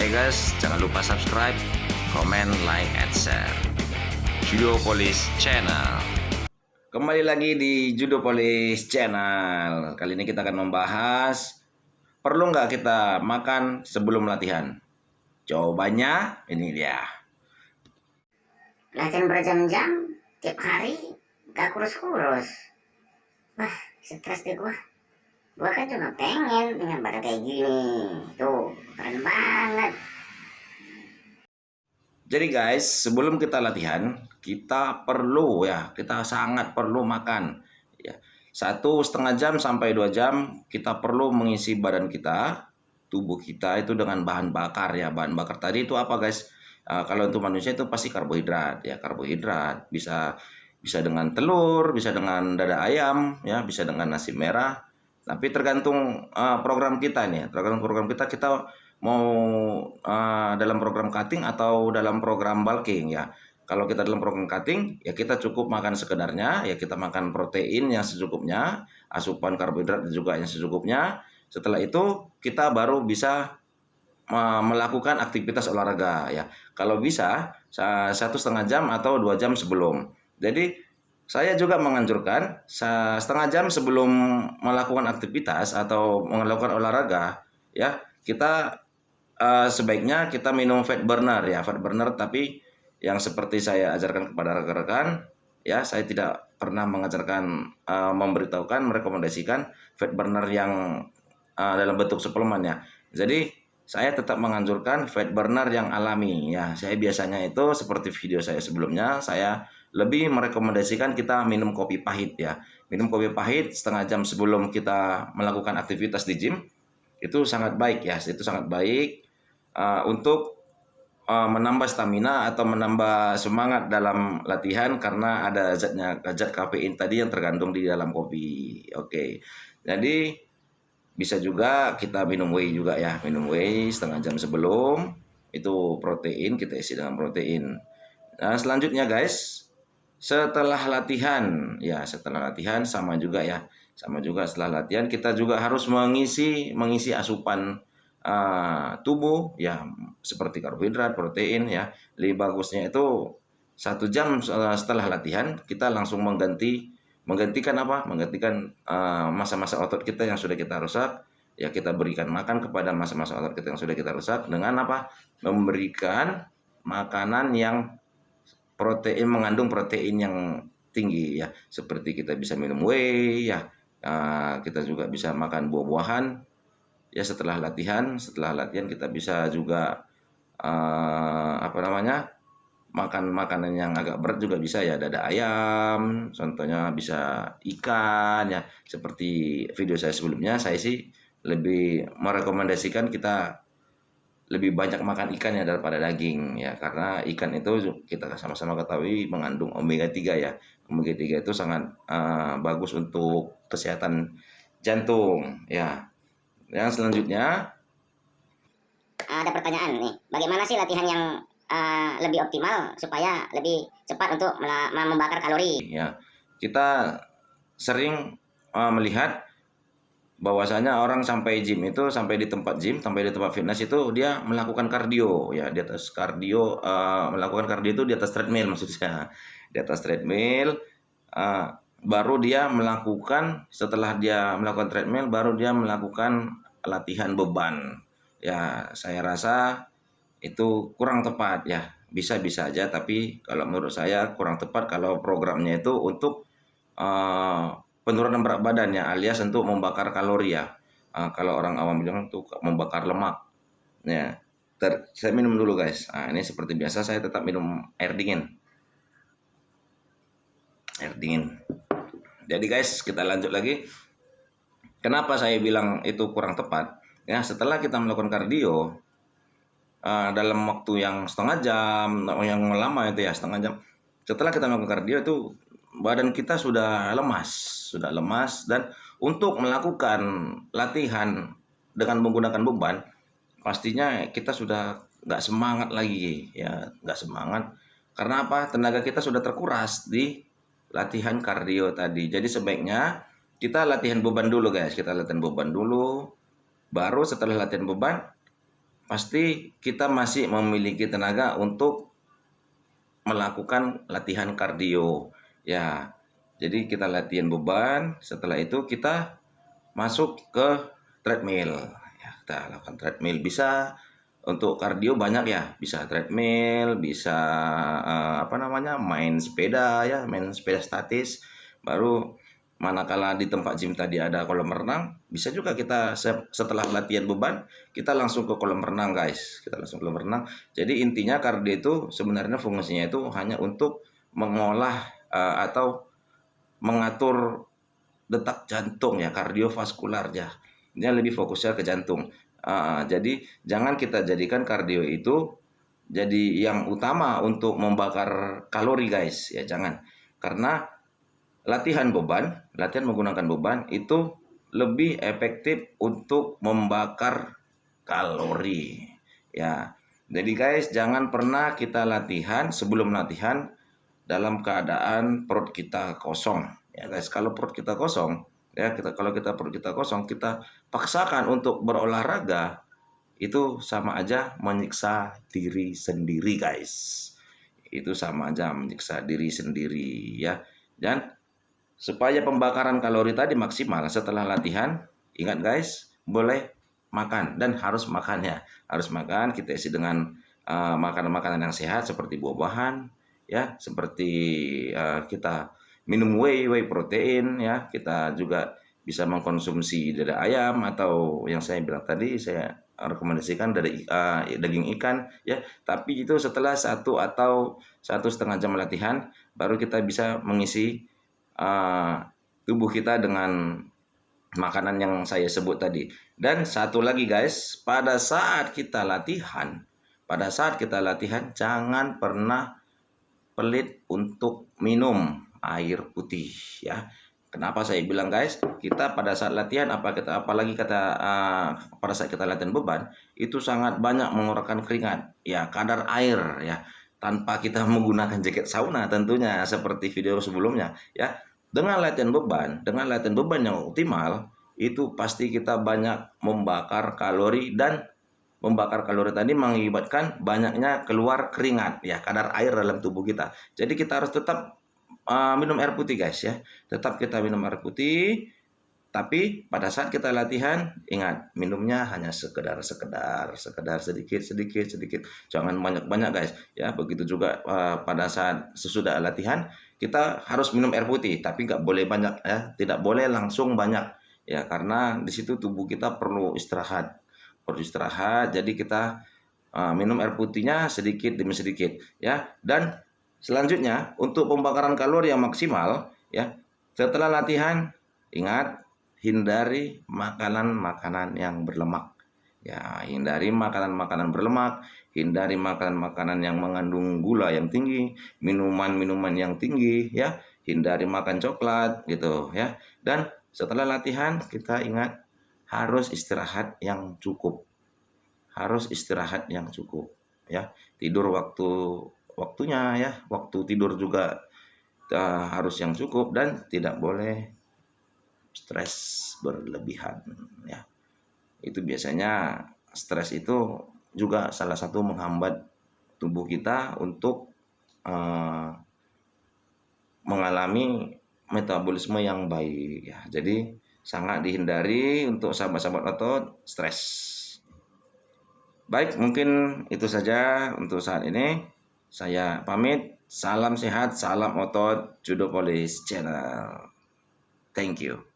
Hai guys, jangan lupa subscribe, komen, like, and share Judopolis Channel. Kembali lagi di Judopolis Channel. Kali ini kita akan membahas, perlu nggak kita makan sebelum latihan? Jawabannya ini dia. Latihan berjam-jam tiap hari gak kurus-kurus. Wah, stres deh gua. Gua kan cuma pengen punya badan kayak gini. Tuh, keren banget. Jadi guys, sebelum kita latihan, kita sangat perlu makan. Ya, 1,5 jam sampai 2 jam kita perlu mengisi badan kita, tubuh kita itu dengan bahan bakar ya. Bahan bakar tadi itu apa guys? Kalau untuk manusia itu pasti karbohidrat ya. Karbohidrat bisa dengan telur, bisa dengan dada ayam, ya, bisa dengan nasi merah. Tapi tergantung program kita nih. Tergantung program kita mau dalam program cutting atau dalam program bulking ya. Kalau kita dalam program cutting ya kita cukup makan sekedarnya ya, kita makan protein yang secukupnya, asupan karbohidrat juga yang secukupnya. Setelah itu kita baru bisa melakukan aktivitas olahraga ya. Kalau bisa 1,5 jam atau 2 jam sebelum. Jadi saya juga menganjurkan 1/2 jam sebelum melakukan aktivitas atau melakukan olahraga ya, kita sebaiknya kita minum fat burner ya, fat burner, tapi yang seperti saya ajarkan kepada rekan-rekan ya, saya tidak pernah mengajarkan memberitahukan, merekomendasikan fat burner yang dalam bentuk suplemen ya. Jadi saya tetap menganjurkan fat burner yang alami ya. Saya biasanya itu seperti video saya sebelumnya, saya lebih merekomendasikan kita minum kopi pahit ya. Minum kopi pahit 1/2 jam sebelum kita melakukan aktivitas di gym itu sangat baik ya. Itu sangat baik untuk menambah stamina atau menambah semangat dalam latihan, karena ada zat kafein tadi yang terkandung di dalam kopi. Oke. Jadi bisa juga kita minum whey juga ya. Minum whey 1/2 jam sebelum, itu protein, kita isi dengan protein. Nah, selanjutnya guys, setelah latihan sama juga ya, setelah latihan kita juga harus mengisi asupan tubuh ya, seperti karbohidrat, protein ya. Lebih bagusnya itu 1 jam setelah latihan kita langsung menggantikan masa-masa otot kita yang sudah kita rusak ya. Kita berikan makan kepada masa-masa otot kita yang sudah kita rusak dengan memberikan makanan yang mengandung protein yang tinggi ya, seperti kita bisa minum whey ya, kita juga bisa makan buah-buahan ya. Setelah latihan kita bisa juga makan makanan yang agak berat juga bisa ya, dada ayam contohnya, bisa ikan ya. Seperti video saya sebelumnya, saya sih lebih merekomendasikan kita lebih banyak makan ikan ya daripada daging ya, karena ikan itu kita sama-sama ketahui mengandung omega 3 ya. Omega 3 itu sangat bagus untuk kesehatan jantung ya. Yang selanjutnya Ada pertanyaan nih, bagaimana sih latihan yang lebih optimal supaya lebih cepat untuk membakar kalori? ya, kita sering melihat bahwasanya orang sampai di tempat fitness itu dia melakukan kardio ya, melakukan kardio itu di atas treadmill maksudnya. Di atas treadmill baru dia melakukan, setelah dia melakukan treadmill baru dia melakukan latihan beban. Ya, saya rasa itu kurang tepat ya. Bisa-bisa aja, tapi kalau menurut saya kurang tepat kalau programnya itu untuk penurunan berat badan ya, alias untuk membakar kalori ya. Kalau orang awam bilang itu membakar lemak. Ya, saya minum dulu guys. Ini seperti biasa saya tetap minum air dingin. Jadi guys, kita lanjut lagi. Kenapa saya bilang itu kurang tepat? Ya, setelah kita melakukan kardio dalam waktu yang 1/2 jam, yang lama itu ya 1/2 jam. Setelah kita melakukan kardio itu badan kita sudah lemas, dan untuk melakukan latihan dengan menggunakan beban pastinya kita sudah nggak semangat lagi ya, nggak semangat. Karena apa? Tenaga kita sudah terkuras di latihan kardio tadi. Jadi sebaiknya kita latihan beban dulu guys, baru setelah latihan beban pasti kita masih memiliki tenaga untuk melakukan latihan kardio. Ya, jadi kita latihan beban, setelah itu kita masuk ke treadmill. Ya, kita lakukan treadmill. Bisa untuk kardio banyak ya, bisa treadmill, bisa main sepeda ya, main sepeda statis. Baru manakala di tempat gym tadi ada kolam renang, bisa juga kita setelah latihan beban, kita langsung ke kolam renang guys. Kita langsung ke kolam renang. Jadi intinya kardio itu sebenarnya fungsinya itu hanya untuk mengolah atau mengatur detak jantung ya, kardiovaskular ya. Dia lebih fokusnya ke jantung. Jadi jangan kita jadikan kardio itu jadi yang utama untuk membakar kalori guys ya, jangan. Karena latihan menggunakan beban itu lebih efektif untuk membakar kalori ya. Jadi guys, jangan pernah kita sebelum latihan dalam keadaan perut kita kosong ya guys. Kalau perut kita kosong ya, kalau perut kita kosong, kita paksakan untuk berolahraga, itu sama aja menyiksa diri sendiri guys. Itu sama aja menyiksa diri sendiri ya. Dan supaya pembakaran kalori tadi maksimal setelah latihan, ingat guys, boleh makan dan harus makan ya. Harus makan, kita isi dengan makanan-makanan yang sehat seperti buah-buahan ya, seperti kita minum whey protein ya. Kita juga bisa mengkonsumsi dari ayam atau yang saya bilang tadi, saya rekomendasikan dari daging ikan ya. Tapi itu setelah 1 atau 1,5 jam latihan, baru kita bisa mengisi tubuh kita dengan makanan yang saya sebut tadi. Dan satu lagi guys, pada saat kita latihan jangan pernah pelit untuk minum air putih ya. Kenapa saya bilang guys, kita pada saat latihan apalagi pada saat kita latihan beban itu sangat banyak mengeluarkan keringat ya, kadar air ya, tanpa kita menggunakan jaket sauna tentunya seperti video sebelumnya ya. Dengan latihan beban yang optimal, itu pasti kita banyak membakar kalori, dan membakar kalori tadi mengakibatkan banyaknya keluar keringat ya, kadar air dalam tubuh kita. Jadi kita harus tetap minum air putih guys ya. Tetap kita minum air putih, tapi pada saat kita latihan, ingat, minumnya hanya sekedar sedikit. Jangan banyak-banyak guys ya. Begitu juga pada saat sesudah latihan, kita harus minum air putih, tapi nggak boleh banyak ya. Tidak boleh langsung banyak ya, karena di situ tubuh kita perlu istirahat. Jadi kita minum air putihnya sedikit demi sedikit ya. Dan selanjutnya, untuk pembakaran kalori yang maksimal ya, setelah latihan, ingat, hindari makanan-makanan yang berlemak. Ya, hindari makanan-makanan berlemak, hindari makanan-makanan yang mengandung gula yang tinggi, minuman-minuman yang tinggi ya, hindari makan coklat gitu ya. Dan setelah latihan, kita ingat harus istirahat yang cukup. Ya. Tidur waktunya ya, waktu tidur juga harus yang cukup, dan tidak boleh stres berlebihan ya. Itu biasanya stres itu juga salah satu menghambat tubuh kita untuk mengalami metabolisme yang baik ya. Jadi sangat dihindari untuk sahabat-sahabat otot stres. Baik, mungkin itu saja untuk saat ini. Saya pamit. Salam sehat, salam otot, Judo Police Channel. Thank you.